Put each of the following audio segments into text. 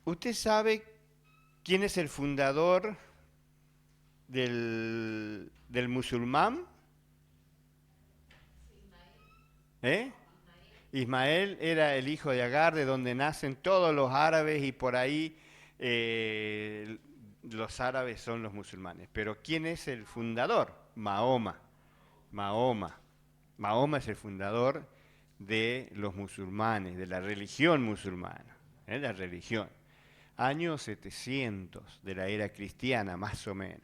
¿Usted sabe quién es el fundador del musulmán? Ismael era el hijo de Agar, de donde nacen todos los árabes y por ahí los árabes son los musulmanes. Pero ¿quién es el fundador? Mahoma. Mahoma es el fundador de los musulmanes, de la religión musulmana, la religión. Año 700 de la era cristiana, más o menos.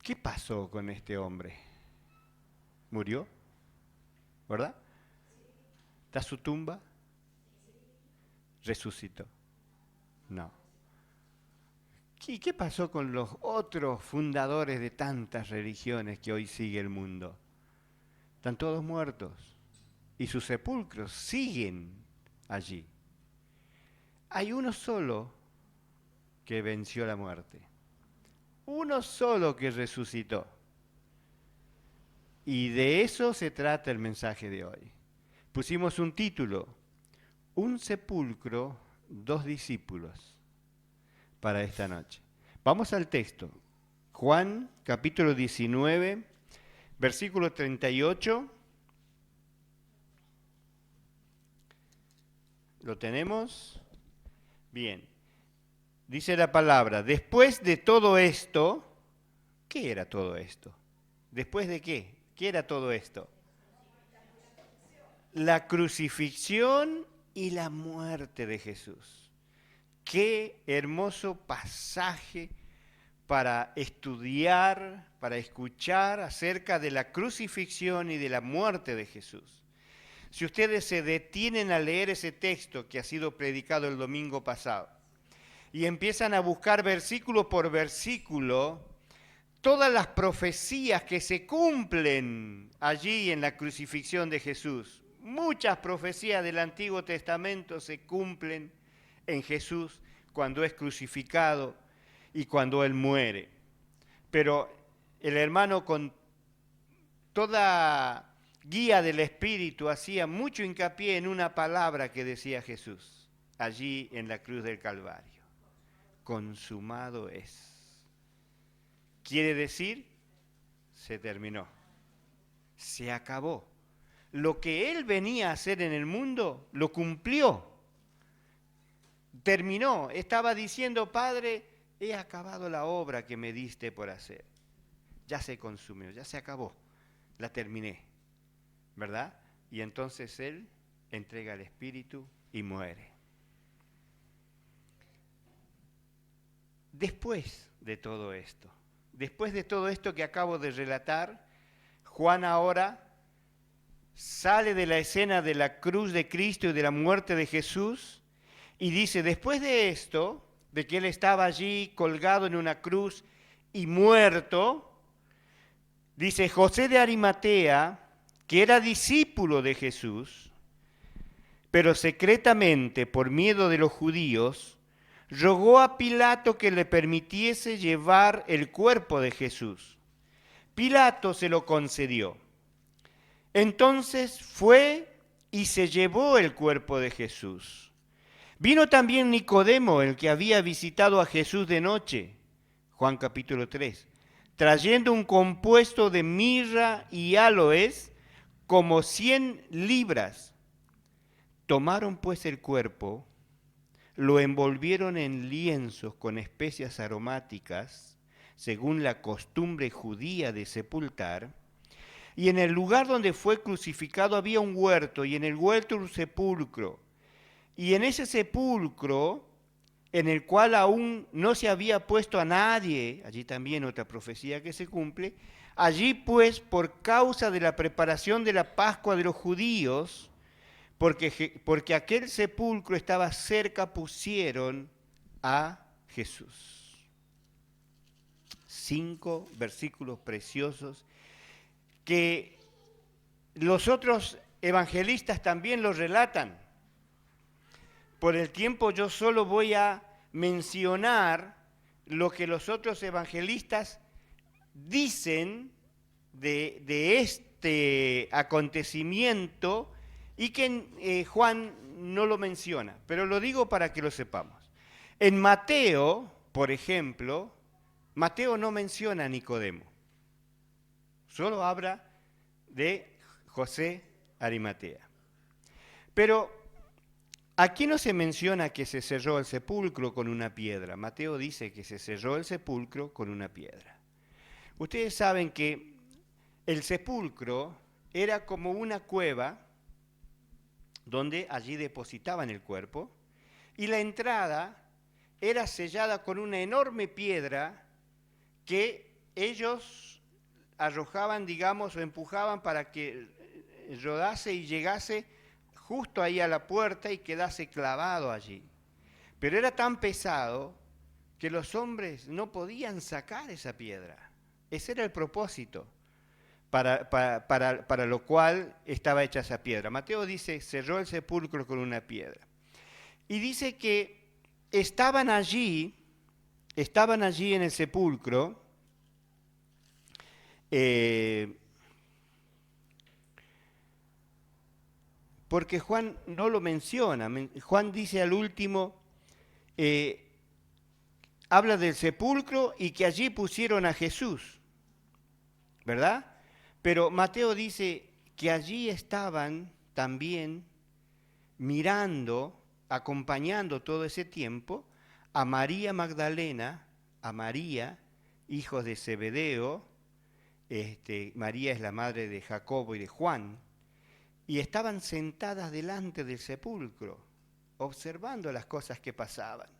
¿Qué pasó con este hombre? ¿Murió? ¿Verdad? ¿Está su tumba? ¿Resucitó? No. ¿Y qué pasó con los otros fundadores de tantas religiones que hoy sigue el mundo? Están todos muertos y sus sepulcros siguen allí. Hay uno solo que venció la muerte, uno solo que resucitó. Y de eso se trata el mensaje de hoy. Pusimos un título, Un sepulcro, dos discípulos, para esta noche. Vamos al texto. Juan, capítulo 19, versículo 38. ¿Lo tenemos? Bien. Dice la palabra, después de todo esto, ¿qué era todo esto? ¿Después de qué? ¿Qué era todo esto? La crucifixión y la muerte de Jesús. Qué hermoso pasaje para estudiar, para escuchar acerca de la crucifixión y de la muerte de Jesús. Si ustedes se detienen a leer ese texto que ha sido predicado el domingo pasado y empiezan a buscar versículo por versículo, todas las profecías que se cumplen allí en la crucifixión de Jesús, muchas profecías del Antiguo Testamento se cumplen en Jesús cuando es crucificado y cuando Él muere. Pero el hermano con toda guía del Espíritu hacía mucho hincapié en una palabra que decía Jesús allí en la cruz del Calvario. Consumado es. Quiere decir, se terminó, se acabó. Lo que Él venía a hacer en el mundo, lo cumplió. Terminó, estaba diciendo, Padre, he acabado la obra que me diste por hacer. Ya se consumió, ya se acabó, la terminé, ¿verdad? Y entonces Él entrega el Espíritu y muere. Después de todo esto que acabo de relatar, Juan ahora sale de la escena de la cruz de Cristo y de la muerte de Jesús y dice, después de esto, de que Él estaba allí colgado en una cruz y muerto, dice, José de Arimatea, que era discípulo de Jesús, pero secretamente por miedo de los judíos, rogó a Pilato que le permitiese llevar el cuerpo de Jesús. Pilato se lo concedió. Entonces fue y se llevó el cuerpo de Jesús. Vino también Nicodemo, el que había visitado a Jesús de noche, Juan capítulo 3, trayendo un compuesto de mirra y áloes como 100 libras. Tomaron pues el cuerpo, lo envolvieron en lienzos con especias aromáticas, según la costumbre judía de sepultar, y en el lugar donde fue crucificado había un huerto, y en el huerto un sepulcro. Y en ese sepulcro, en el cual aún no se había puesto a nadie, allí también otra profecía que se cumple, allí pues por causa de la preparación de la Pascua de los judíos, porque aquel sepulcro estaba cerca, pusieron a Jesús. 5 versículos preciosos que los otros evangelistas también los relatan. Por el tiempo yo solo voy a mencionar lo que los otros evangelistas dicen de este acontecimiento y que Juan no lo menciona, pero lo digo para que lo sepamos. En Mateo, por ejemplo, Mateo no menciona a Nicodemo, solo habla de José Arimatea. Pero aquí no se menciona que se cerró el sepulcro con una piedra. Mateo dice que se cerró el sepulcro con una piedra. Ustedes saben que el sepulcro era como una cueva donde allí depositaban el cuerpo y la entrada era sellada con una enorme piedra que ellos arrojaban, digamos, o empujaban para que rodase y llegase justo ahí a la puerta y quedase clavado allí. Pero era tan pesado que los hombres no podían sacar esa piedra. Ese era el propósito para lo cual estaba hecha esa piedra. Mateo dice, cerró el sepulcro con una piedra. Y dice que estaban allí en el sepulcro, porque Juan no lo menciona. Juan dice al último, habla del sepulcro y que allí pusieron a Jesús, ¿verdad? Pero Mateo dice que allí estaban también mirando, acompañando todo ese tiempo, a María Magdalena, a María, hijos de Zebedeo, María es la madre de Jacobo y de Juan, y estaban sentadas delante del sepulcro, observando las cosas que pasaban.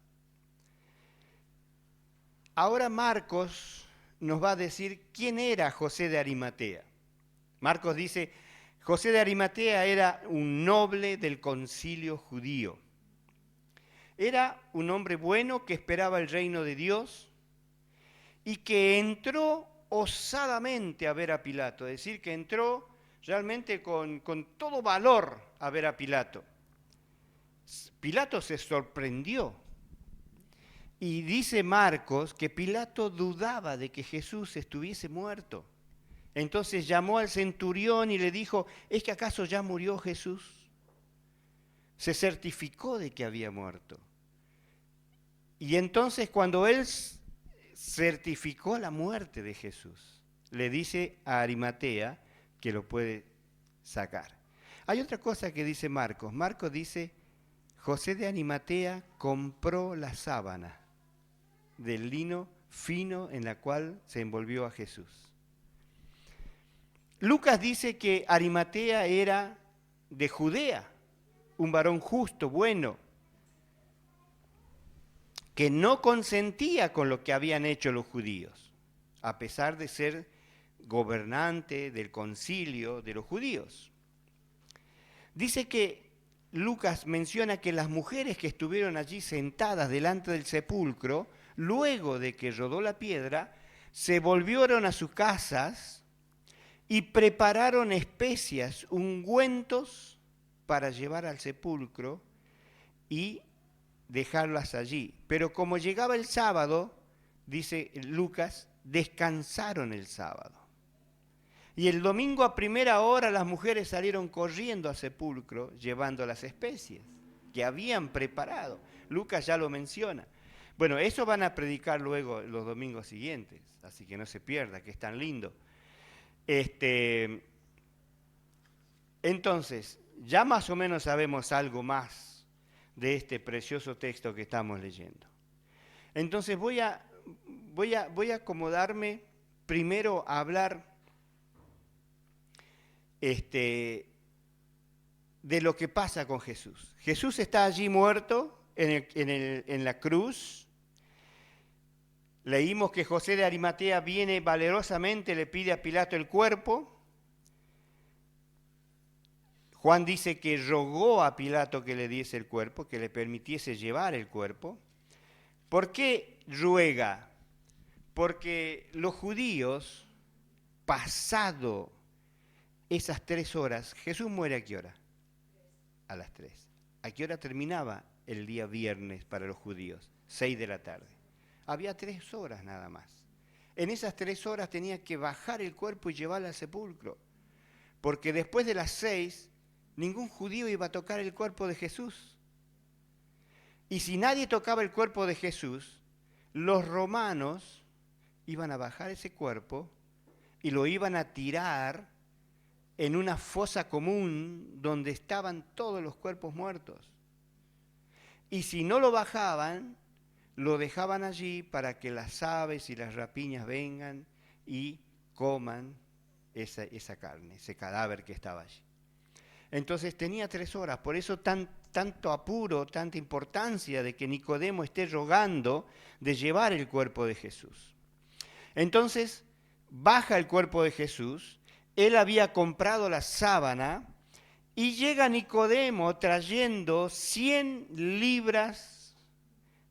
Ahora Marcos nos va a decir quién era José de Arimatea. Marcos dice, José de Arimatea era un noble del concilio judío. Era un hombre bueno que esperaba el reino de Dios y que entró osadamente a ver a Pilato, es decir, que entró realmente con todo valor a ver a Pilato. Pilato se sorprendió y dice Marcos que Pilato dudaba de que Jesús estuviese muerto. Entonces llamó al centurión y le dijo, ¿es que acaso ya murió Jesús? Se certificó de que había muerto. Y entonces cuando él certificó la muerte de Jesús, le dice a Arimatea que lo puede sacar. Hay otra cosa que dice Marcos. Marcos dice, José de Arimatea compró la sábana del lino fino en la cual se envolvió a Jesús. Lucas dice que Arimatea era de Judea, un varón justo, bueno, que no consentía con lo que habían hecho los judíos, a pesar de ser gobernante del concilio de los judíos. Dice que Lucas menciona que las mujeres que estuvieron allí sentadas delante del sepulcro, luego de que rodó la piedra, se volvieron a sus casas y prepararon especias, ungüentos para llevar al sepulcro y dejarlas allí. Pero como llegaba el sábado, dice Lucas, descansaron el sábado. Y el domingo a primera hora las mujeres salieron corriendo al sepulcro llevando las especies que habían preparado. Lucas ya lo menciona. Bueno, eso van a predicar luego los domingos siguientes, así que no se pierda, que es tan lindo. Entonces, ya más o menos sabemos algo más de este precioso texto que estamos leyendo. Entonces voy a acomodarme primero a hablar de lo que pasa con Jesús. Jesús está allí muerto en la cruz. Leímos que José de Arimatea viene valerosamente, le pide a Pilato el cuerpo. Juan dice que rogó a Pilato que le diese el cuerpo, que le permitiese llevar el cuerpo. ¿Por qué ruega? Porque los judíos, pasado esas 3 horas, Jesús muere ¿a qué hora? A las 3. ¿A qué hora terminaba el día viernes para los judíos? 6 de la tarde. había 3 horas nada más. En esas 3 horas tenía que bajar el cuerpo y llevarlo al sepulcro, porque después de las 6, ningún judío iba a tocar el cuerpo de Jesús. Y si nadie tocaba el cuerpo de Jesús, los romanos iban a bajar ese cuerpo y lo iban a tirar en una fosa común donde estaban todos los cuerpos muertos. Y si no lo bajaban, lo dejaban allí para que las aves y las rapiñas vengan y coman esa carne, ese cadáver que estaba allí. Entonces tenía 3 horas, por eso tanto apuro, tanta importancia de que Nicodemo esté rogando de llevar el cuerpo de Jesús. Entonces baja el cuerpo de Jesús, él había comprado la sábana y llega Nicodemo trayendo 100 libras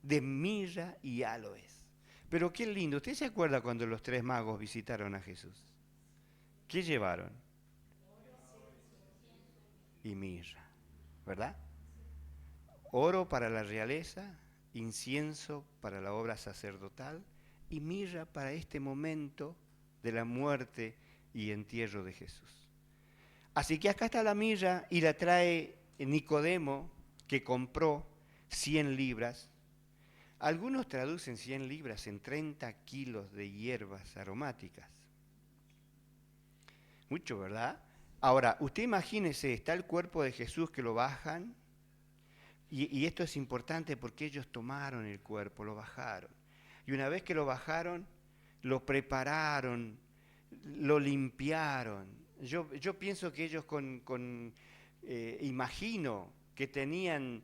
de mirra y áloes. Pero qué lindo, ¿usted se acuerda cuando los 3 magos visitaron a Jesús? ¿Qué llevaron? Y mirra, ¿verdad? Oro para la realeza, incienso para la obra sacerdotal y mirra para este momento de la muerte y entierro de Jesús. Así que acá está la mirra y la trae Nicodemo, que compró 100 libras. Algunos traducen 100 libras en 30 kilos de hierbas aromáticas. Mucho, ¿verdad? Ahora, usted imagínese, está el cuerpo de Jesús que lo bajan, y esto es importante porque ellos tomaron el cuerpo, lo bajaron. Y una vez que lo bajaron, lo prepararon, lo limpiaron. Yo pienso que ellos imagino que tenían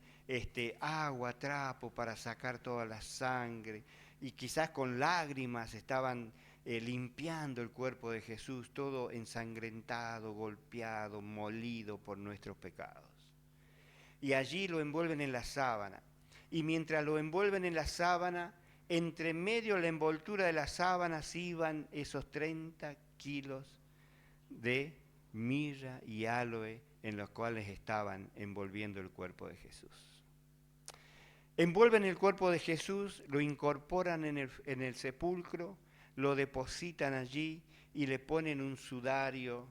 agua, trapo para sacar toda la sangre, y quizás con lágrimas estaban limpiando el cuerpo de Jesús, todo ensangrentado, golpeado, molido por nuestros pecados. Y allí lo envuelven en la sábana. Y mientras lo envuelven en la sábana, entre medio de la envoltura de las sábanas iban esos 30 kilos de mirra y áloe en los cuales estaban envolviendo el cuerpo de Jesús. Envuelven el cuerpo de Jesús, lo incorporan en el sepulcro, lo depositan allí y le ponen un sudario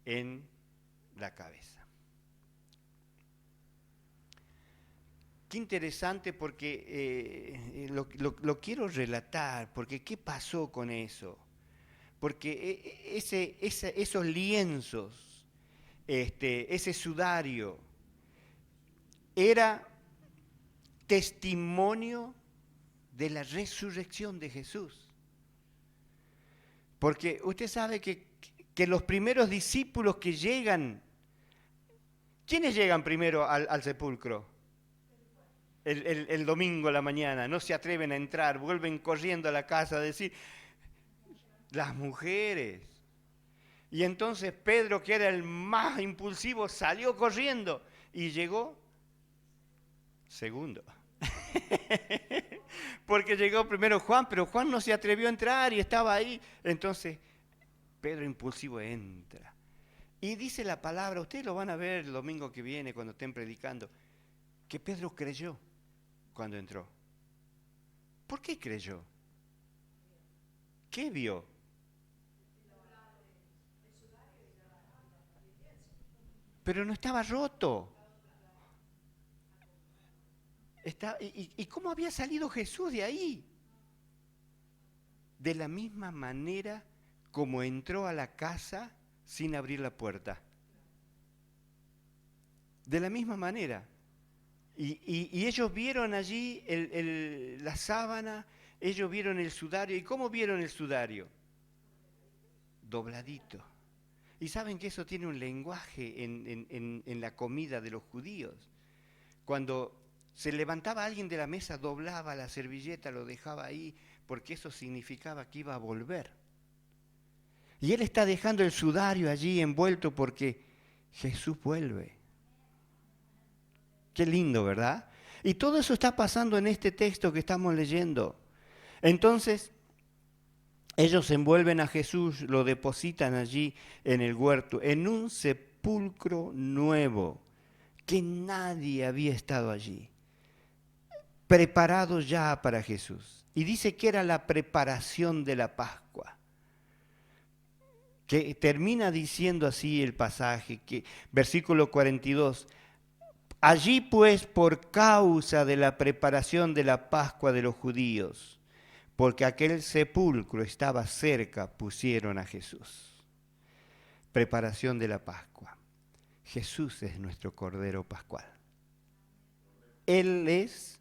en la cabeza. Qué interesante, porque lo quiero relatar, porque ¿qué pasó con eso? Porque esos lienzos, ese sudario, era testimonio de la resurrección de Jesús. Porque usted sabe que los primeros discípulos que llegan, ¿quiénes llegan primero al sepulcro? El domingo a la mañana, no se atreven a entrar, vuelven corriendo a la casa a decir, las mujeres. Y entonces Pedro, que era el más impulsivo, salió corriendo y llegó segundo. Porque llegó primero Juan, pero Juan no se atrevió a entrar y estaba ahí. Entonces Pedro impulsivo entra. Y dice la palabra, ustedes lo van a ver el domingo que viene cuando estén predicando, que Pedro creyó cuando entró. ¿Por qué creyó? ¿Qué vio? Pero no estaba roto. ¿Y cómo había salido Jesús de ahí? De la misma manera como entró a la casa sin abrir la puerta. De la misma manera. Y ellos vieron allí la sábana, ellos vieron el sudario. ¿Y cómo vieron el sudario? Dobladito. Y saben que eso tiene un lenguaje en la comida de los judíos. Cuando se levantaba alguien de la mesa, doblaba la servilleta, lo dejaba ahí, porque eso significaba que iba a volver. Y él está dejando el sudario allí envuelto porque Jesús vuelve. Qué lindo, ¿verdad? Y todo eso está pasando en este texto que estamos leyendo. Entonces, ellos envuelven a Jesús, lo depositan allí en el huerto, en un sepulcro nuevo, que nadie había estado allí, preparado ya para Jesús. y dice que era la preparación de la Pascua. Que termina diciendo así el pasaje, que versículo 42, allí pues por causa de la preparación de la Pascua de los judíos, porque aquel sepulcro estaba cerca, pusieron a Jesús. Preparación de la Pascua. Jesús es nuestro Cordero Pascual. Él es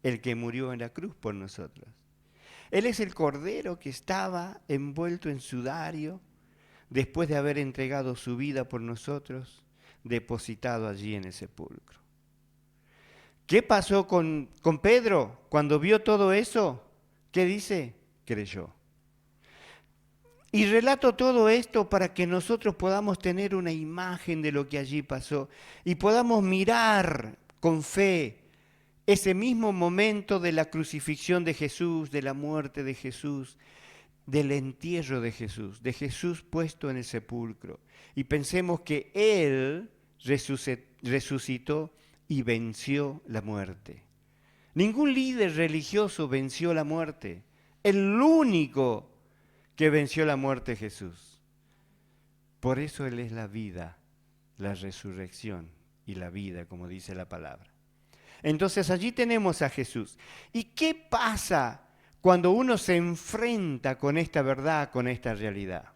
el que murió en la cruz por nosotros. Él es el Cordero que estaba envuelto en sudario, después de haber entregado su vida por nosotros, depositado allí en el sepulcro. ¿Qué pasó con Pedro cuando vio todo eso? ¿Qué dice? Creyó. Y relato todo esto para que nosotros podamos tener una imagen de lo que allí pasó y podamos mirar con fe ese mismo momento de la crucifixión de Jesús, de la muerte de Jesús, del entierro de Jesús puesto en el sepulcro. Y pensemos que Él resucitó y venció la muerte. Ningún líder religioso venció la muerte. El único que venció la muerte es Jesús. Por eso Él es la vida, la resurrección y la vida, como dice la palabra. Entonces allí tenemos a Jesús. ¿Y qué pasa cuando uno se enfrenta con esta verdad, con esta realidad?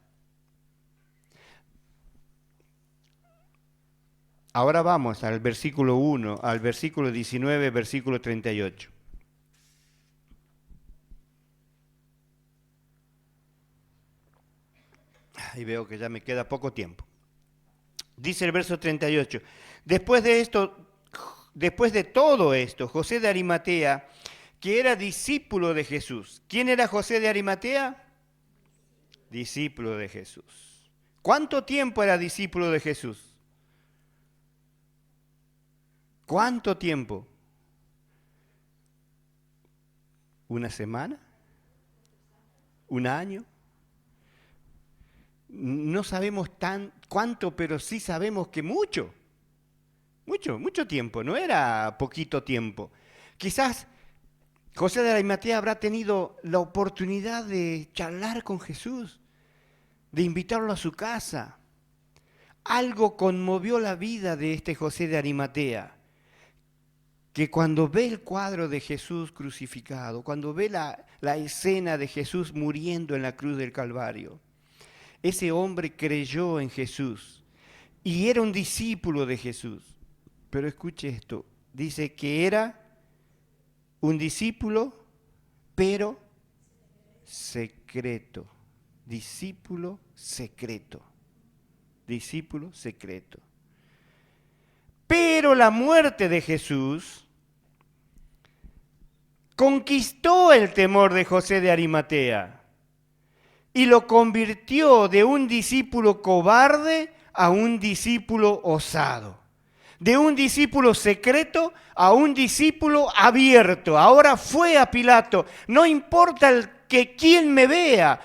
Ahora vamos al versículo 1, al versículo 19, versículo 38. Y veo que ya me queda poco tiempo. Dice el verso 38, después de todo esto, José de Arimatea, que era discípulo de Jesús. ¿Quién era José de Arimatea? Discípulo de Jesús. ¿Cuánto tiempo era discípulo de Jesús? ¿Cuánto tiempo? ¿Una semana? ¿Un año? No sabemos cuánto, pero sí sabemos que mucho tiempo, no era poquito tiempo. Quizás José de Arimatea habrá tenido la oportunidad de charlar con Jesús, de invitarlo a su casa. Algo conmovió la vida de este José de Arimatea, que cuando ve el cuadro de Jesús crucificado, cuando ve la escena de Jesús muriendo en la cruz del Calvario, ese hombre creyó en Jesús y era un discípulo de Jesús. Pero escuche esto, dice que era un discípulo, pero secreto. Discípulo secreto. Discípulo secreto. Pero la muerte de Jesús conquistó el temor de José de Arimatea y lo convirtió de un discípulo cobarde a un discípulo osado. De un discípulo secreto a un discípulo abierto. Ahora fue a Pilato. No importa quién me vea.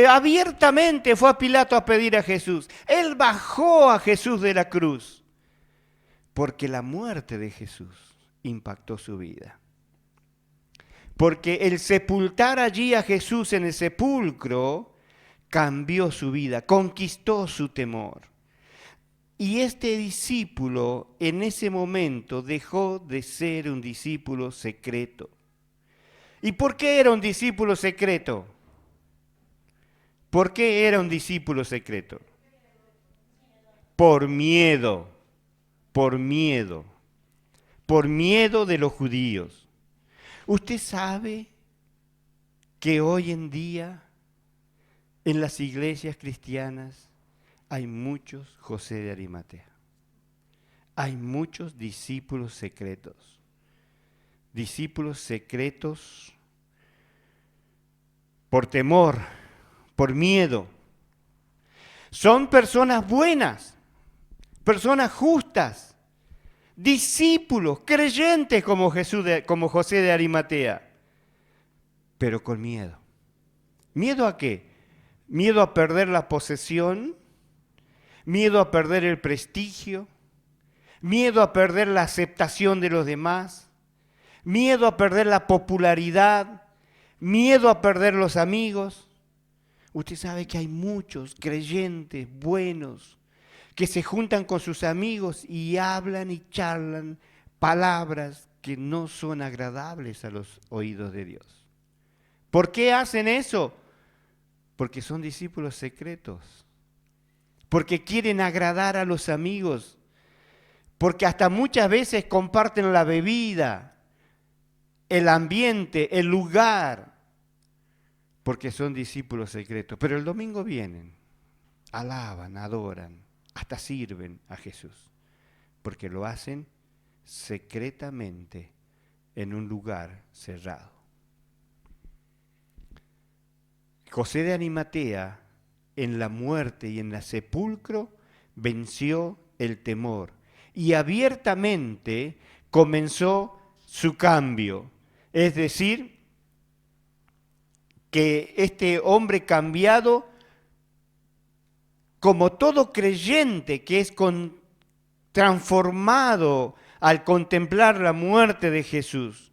Abiertamente fue a Pilato a pedir a Jesús. Él bajó a Jesús de la cruz. Porque la muerte de Jesús impactó su vida. Porque el sepultar allí a Jesús en el sepulcro cambió su vida, conquistó su temor. Y este discípulo en ese momento dejó de ser un discípulo secreto. ¿Y por qué era un discípulo secreto? ¿Por qué era un discípulo secreto? Por miedo, por miedo de los judíos. ¿Usted sabe que hoy en día en las iglesias cristianas hay muchos José de Arimatea? Hay muchos discípulos secretos. Discípulos secretos por temor, por miedo. Son personas buenas, personas justas, discípulos, creyentes como José de Arimatea, pero con miedo. ¿Miedo a qué? Miedo a perder la posesión, miedo a perder el prestigio, miedo a perder la aceptación de los demás, miedo a perder la popularidad, miedo a perder los amigos. Usted sabe que hay muchos creyentes buenos que se juntan con sus amigos y hablan y charlan palabras que no son agradables a los oídos de Dios. ¿Por qué hacen eso? Porque son discípulos secretos, porque quieren agradar a los amigos, porque hasta muchas veces comparten la bebida, el ambiente, el lugar, porque son discípulos secretos. Pero el domingo vienen, alaban, adoran, hasta sirven a Jesús, porque lo hacen secretamente en un lugar cerrado. José de Arimatea, en la muerte y en el sepulcro, venció el temor y abiertamente comenzó su cambio. Es decir, que este hombre cambiado, como todo creyente que es transformado al contemplar la muerte de Jesús,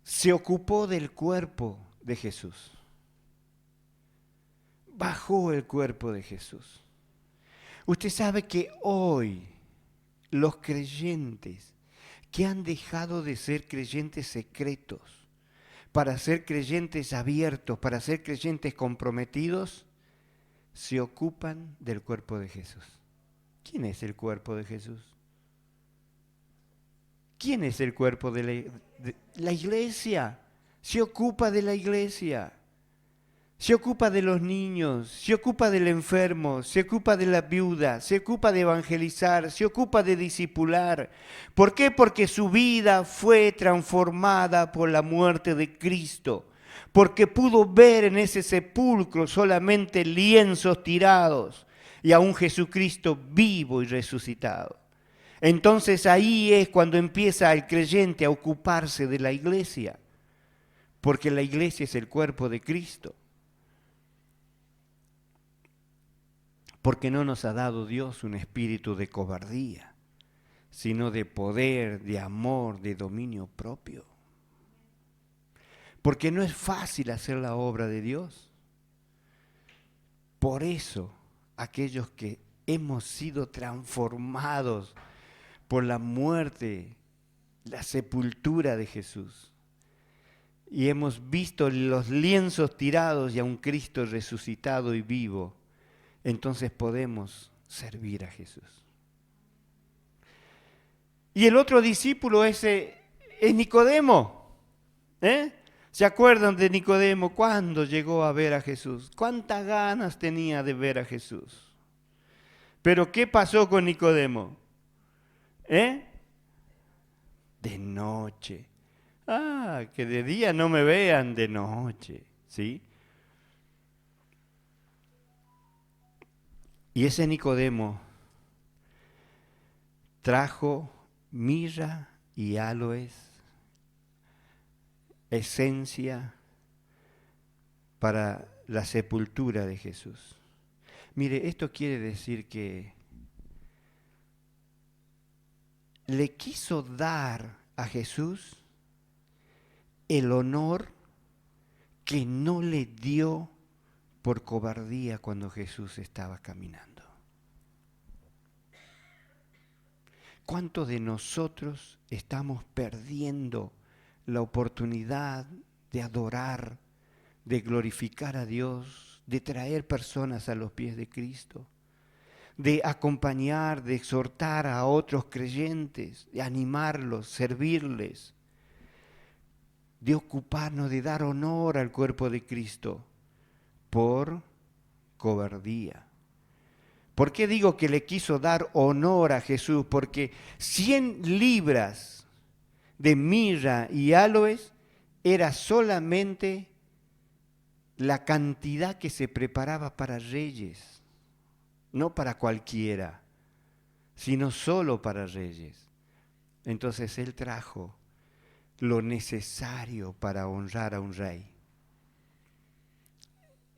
se ocupó del cuerpo de Jesús. Bajó el cuerpo de Jesús. Usted sabe que hoy los creyentes que han dejado de ser creyentes secretos para ser creyentes abiertos, para ser creyentes comprometidos, se ocupan del cuerpo de Jesús. ¿Quién es el cuerpo de Jesús? ¿Quién es el cuerpo de la iglesia? Se ocupa de la iglesia. Se ocupa de los niños, se ocupa del enfermo, se ocupa de la viuda, se ocupa de evangelizar, se ocupa de discipular. ¿Por qué? Porque su vida fue transformada por la muerte de Cristo. Porque pudo ver en ese sepulcro solamente lienzos tirados y a un Jesucristo vivo y resucitado. Entonces ahí es cuando empieza el creyente a ocuparse de la iglesia, porque la iglesia es el cuerpo de Cristo. Porque no nos ha dado Dios un espíritu de cobardía, sino de poder, de amor, de dominio propio. Porque no es fácil hacer la obra de Dios. Por eso, aquellos que hemos sido transformados por la muerte, la sepultura de Jesús, y hemos visto los lienzos tirados y a un Cristo resucitado y vivo, entonces podemos servir a Jesús. Y el otro discípulo es Nicodemo. ¿Se acuerdan de Nicodemo cuando llegó a ver a Jesús? ¿Cuántas ganas tenía de ver a Jesús? Pero ¿qué pasó con Nicodemo? De noche. Que de día no me vean, de noche, ¿sí? Y ese Nicodemo trajo mirra y aloes, esencia para la sepultura de Jesús. Mire, esto quiere decir que le quiso dar a Jesús el honor que no le dio por cobardía cuando Jesús estaba caminando. ¿Cuántos de nosotros estamos perdiendo la oportunidad de adorar, de glorificar a Dios, de traer personas a los pies de Cristo, de acompañar, de exhortar a otros creyentes, de animarlos, servirles, de ocuparnos, de dar honor al cuerpo de Cristo por cobardía? ¿Por qué digo que le quiso dar honor a Jesús? Porque 100 libras de mirra y aloes era solamente la cantidad que se preparaba para reyes, no para cualquiera, sino solo para reyes. Entonces él trajo lo necesario para honrar a un rey.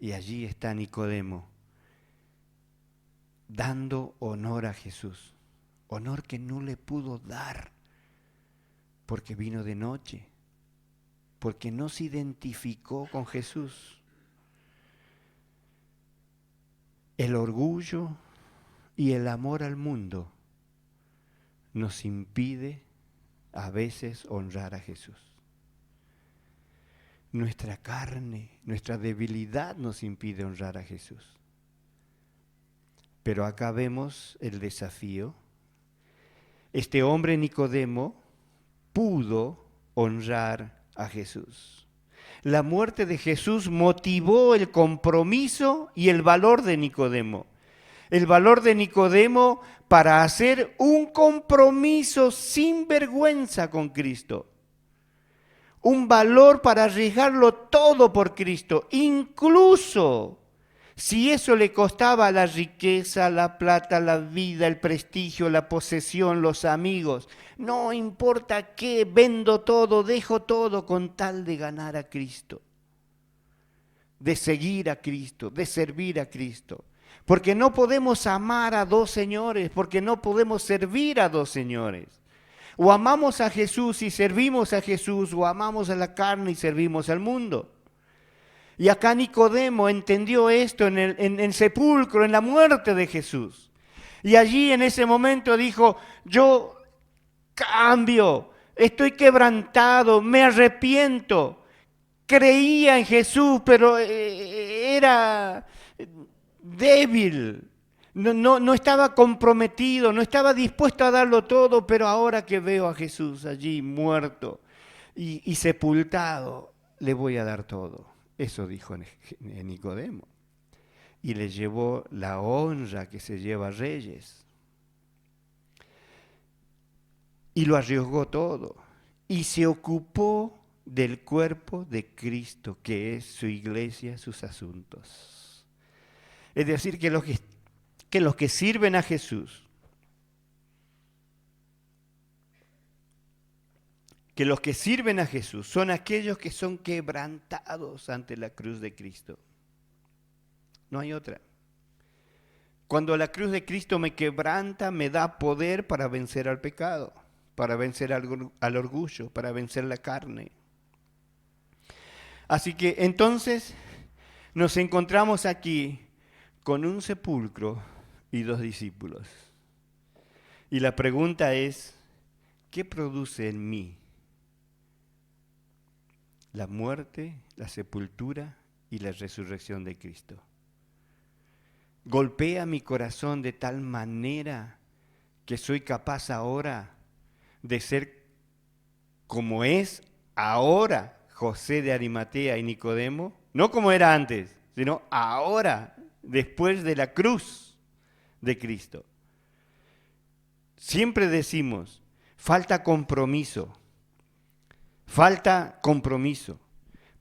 Y allí está Nicodemo, dando honor a Jesús, honor que no le pudo dar porque vino de noche. porque no se identificó con Jesús. El orgullo y el amor al mundo nos impide a veces honrar a Jesús. Nuestra carne, nuestra debilidad nos impide honrar a Jesús. Pero acá vemos el desafío. Este hombre Nicodemo pudo honrar a Jesús. La muerte de Jesús motivó el compromiso y el valor de Nicodemo. El valor de Nicodemo para hacer un compromiso sin vergüenza con Cristo. Un valor para arriesgarlo todo por Cristo, incluso si eso le costaba la riqueza, la plata, la vida, el prestigio, la posesión, los amigos. No importa qué, vendo todo, dejo todo con tal de ganar a Cristo, de seguir a Cristo, de servir a Cristo. Porque no podemos amar a dos señores, porque no podemos servir a dos señores. O amamos a Jesús y servimos a Jesús, o amamos a la carne y servimos al mundo. Y acá Nicodemo entendió esto en el sepulcro, en la muerte de Jesús. Y allí en ese momento dijo, yo cambio, estoy quebrantado, me arrepiento. Creía en Jesús, pero era débil. No estaba comprometido, no estaba dispuesto a darlo todo, pero ahora que veo a Jesús allí muerto y sepultado, le voy a dar todo. Eso dijo Nicodemo. Y le llevó la honra que se lleva a reyes. Y lo arriesgó todo. Y se ocupó del cuerpo de Cristo, que es su iglesia, sus asuntos. Es decir, que los que sirven a Jesús, son aquellos que son quebrantados ante la cruz de Cristo. No hay otra. Cuando la cruz de Cristo me quebranta, me da poder para vencer al pecado, para vencer al orgullo, para vencer la carne. Así que entonces nos encontramos aquí con un sepulcro y 2 discípulos. Y la pregunta es, ¿qué produce en mí la muerte, la sepultura y la resurrección de Cristo? ¿Golpea mi corazón de tal manera que soy capaz ahora de ser como es ahora José de Arimatea y Nicodemo? No como era antes, sino ahora, después de la cruz de Cristo. Siempre decimos, falta compromiso,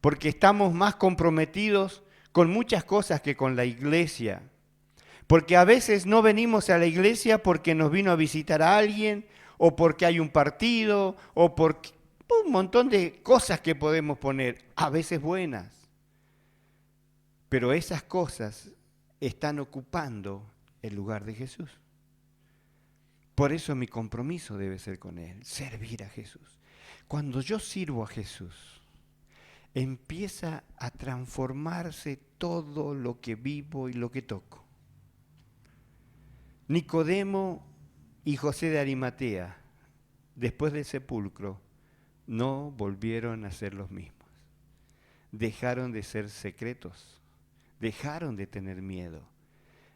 porque estamos más comprometidos con muchas cosas que con la iglesia. Porque a veces no venimos a la iglesia porque nos vino a visitar a alguien, o porque hay un partido, o por un montón de cosas que podemos poner, a veces buenas. Pero esas cosas están ocupando el lugar de Jesús. Por eso mi compromiso debe ser con Él, servir a Jesús. Cuando yo sirvo a Jesús, empieza a transformarse todo lo que vivo y lo que toco. Nicodemo y José de Arimatea, después del sepulcro, no volvieron a ser los mismos. Dejaron de ser secretos, dejaron de tener miedo.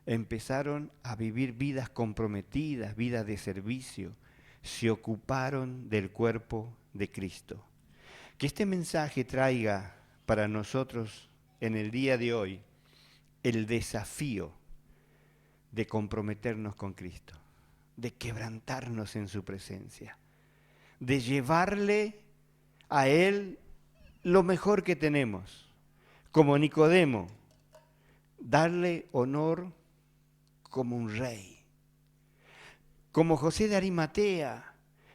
Empezaron a vivir vidas comprometidas, vidas de servicio. Se ocuparon del cuerpo de Cristo. Que este mensaje traiga para nosotros en el día de hoy el desafío de comprometernos con Cristo, de quebrantarnos en su presencia, de llevarle a Él lo mejor que tenemos, como Nicodemo, darle honor como un rey, como José de Arimatea,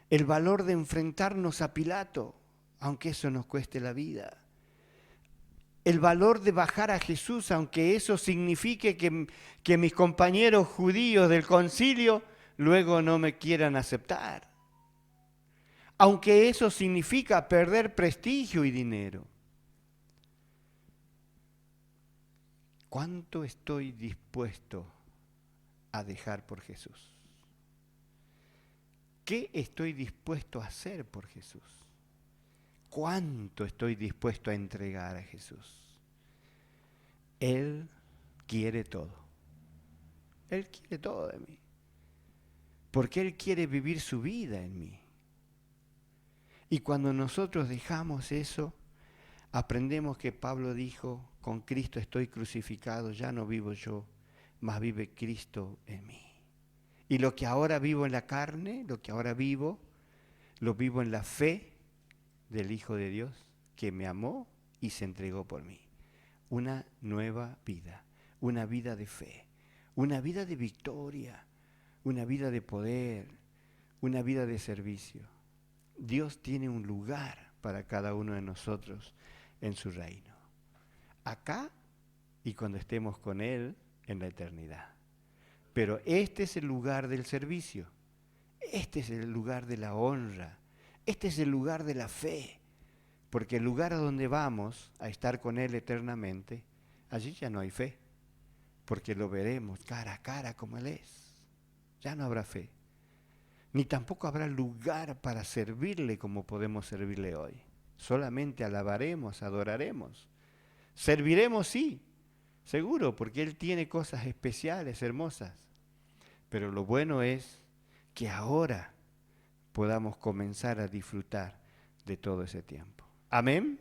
el valor de enfrentarnos a Pilato, aunque eso nos cueste la vida. El valor de bajar a Jesús, aunque eso signifique que mis compañeros judíos del concilio luego no me quieran aceptar. aunque eso significa perder prestigio y dinero. ¿Cuánto estoy dispuesto a dejar por Jesús? ¿Qué estoy dispuesto a hacer por Jesús? ¿Cuánto estoy dispuesto a entregar a Jesús? Él quiere todo. Él quiere todo de mí. Porque Él quiere vivir su vida en mí. Y cuando nosotros dejamos eso, aprendemos que Pablo dijo, con Cristo estoy crucificado, ya no vivo yo, mas vive Cristo en mí. Y lo que ahora vivo en la carne, lo que ahora vivo, lo vivo en la fe del Hijo de Dios, que me amó y se entregó por mí. Una nueva vida, una vida de fe, una vida de victoria, una vida de poder, una vida de servicio. Dios tiene un lugar para cada uno de nosotros en su reino. Acá y cuando estemos con Él en la eternidad. Pero este es el lugar del servicio. Este es el lugar de la honra. Este es el lugar de la fe. Porque el lugar a donde vamos a estar con Él eternamente, allí ya no hay fe. Porque lo veremos cara a cara como Él es. Ya no habrá fe. Ni tampoco habrá lugar para servirle como podemos servirle hoy. Solamente alabaremos, adoraremos. Serviremos, sí, seguro, porque Él tiene cosas especiales, hermosas. Pero lo bueno es que ahora podamos comenzar a disfrutar de todo ese tiempo. Amén.